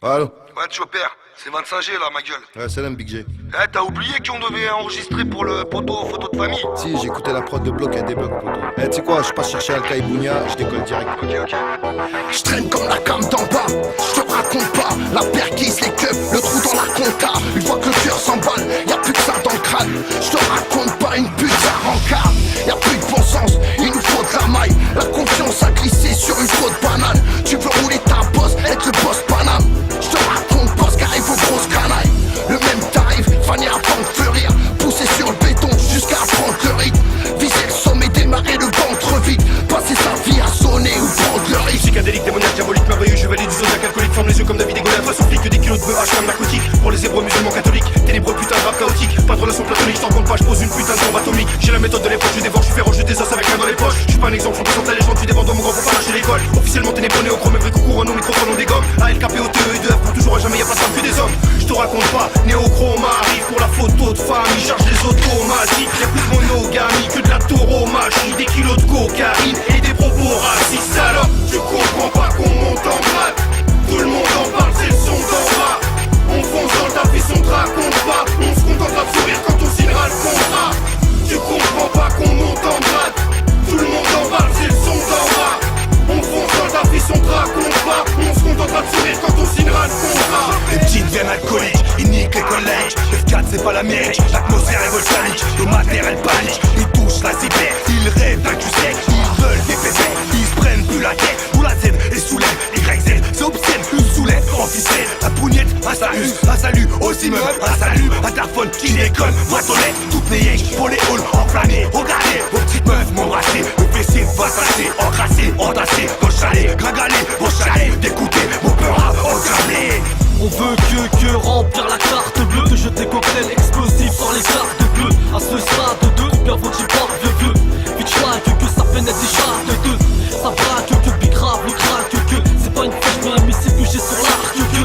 Allô? Ouais, Chopper, c'est 25G là, ma gueule. Ouais, salam Big J. Eh, t'as oublié qu'on devait enregistrer pour le poteau photo de famille? Si, j'ai écouté la prod de bloc, elle débloque, poteau. Eh, tu sais quoi, je passe chercher Alka et Bounia, je décolle direct. Ok. Je traîne comme la cam d'en bas, je te raconte pas. La perquise, les clubs, le trou dans la compta. Une fois que le cœur s'emballe, y'a plus que ça dans le crâne. Je te raconte pas une pute, ça rencard. Y'a plus de bon sens, il nous faut de la maille. La confiance a glissé sur une faute banale. Tu veux rouler ta bosse, être le boss Paname. Je te raconte pas ce qu'arrive aux grosses canailles. Le même tarif, Fanny avant de fleurir. Pousser sur le béton jusqu'à prendre le rythme. Viser le sommet, démarrer le ventre vite. Passer sa vie à sonner ou prendre le rythme. Psychédélique, démoniaque, diabolique, merveilleux, chevalier du zodiaque alcoolique. Forme les yeux comme David et Goliath. Face aux flics, que des kilos de bœuf comme narcotique. Pour les hébreux musulmans catholiques, ténébreux putain de rap chaotique. Pas de relation platonique, je t'en compte pas, je pose une putain de bombe atomique. J'ai la méthode de l'époque, je dévore, je suis féroce, je des os avec rien dans les poches. Je suis pas un exemple, je représente la légende, tu dévores dans mon grand, faut pas lâcher l'école. Officiellement ténébreux, néochrome, même vrai coucou, un nom, microphone, on dégomme. ALKP, OTE et 2F, pour toujours à jamais, y'a pas ça, plus des hommes. Je te raconte pas, néochrome arrive pour la photo de famille, charge les automatiques. Y'a plus de monogamie que de la tauromachie, des kilos de cocaïne et des propos racistes. Alors, tu comprends pas qu'on monte en grade. Tout le monde en parle, c'est le son d'en bas. On fonce dans le tapis, on te raconte pas. On se contentera de sourire quand on signera le contrat. Tu comprends pas qu'on monte en grade. Tout le monde en parle, c'est le son d'en bas. On fonce dans le tapis, on te raconte pas. On se contentera de sourire quand on signera le contrat. Les petites veines alcooliques, ils niquent les collèges. F4 c'est pas l'Amérique, l'atmosphère est volcanique. Le matériel panique, ils touchent la cyber. Ils rêvent d'un cul sec, ils veulent des bébés. Ils se prennent plus la tête, où la Z est soulève. YZ, c'est obscène, une soulève en ficelle. La pougnette, un salut aux immeubles. Un salut à ta phone qui déconne. Boîte aux lettres, toutes les yèches pour les halls enflammés. Regardez, vos petites meufs m'embrasser. Le PC va passer, encrassé, entassé. Dans le chalet, gringalé, vos chalets. D'écouter vos peurs à entraîner. On veut que remplir la carte bleue. De jeter cocktails explosifs sur les cartes bleues. À ce stade de combien faut-il voir vieux. Vite que ça pénètre des chars de deux. Ça braque que big rap, le craque que. C'est pas une flèche mais un missile que j'ai sur l'arc que.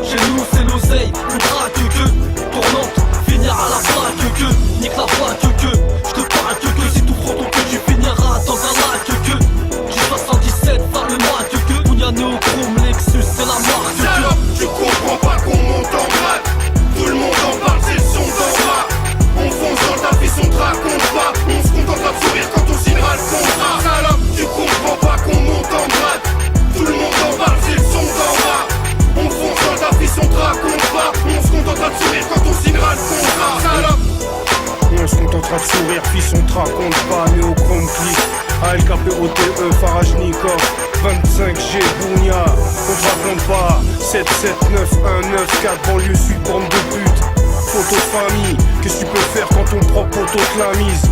Chez nous c'est l'oseille, plus traque que. Tournante, finir à la plaque que. Nique la plaque que. J'te parle que si tu prends ton cul tu finiras dans un lac que. J'ai 77 par le mois que. Bounia néochrome, Lexus c'est la marque que. Tu comprends pas qu'on monte en grade. Tout le monde en parle, c'est le son d'en bas. On fonce dans le tapis, on te raconte pas. On se contentera de sourire quand on signera le contrat. Salope, tu comprends pas qu'on monte en grade. Tout le monde en parle, c'est le son d'en bas. On fonce dans le tapis, on te raconte pas. On se contentera de sourire quand on signera le contrat. Salope. On se contentera de sourire, fils, on te raconte pas. Néochrome clip, ALKP, OTE, Farajnikov, 25G, Bounia. On te raconte pas. 77919 4 banlieue sud, bande de pute. Photo de famille, qu'est-ce que tu peux faire quand ton propre poteau te l'a mise?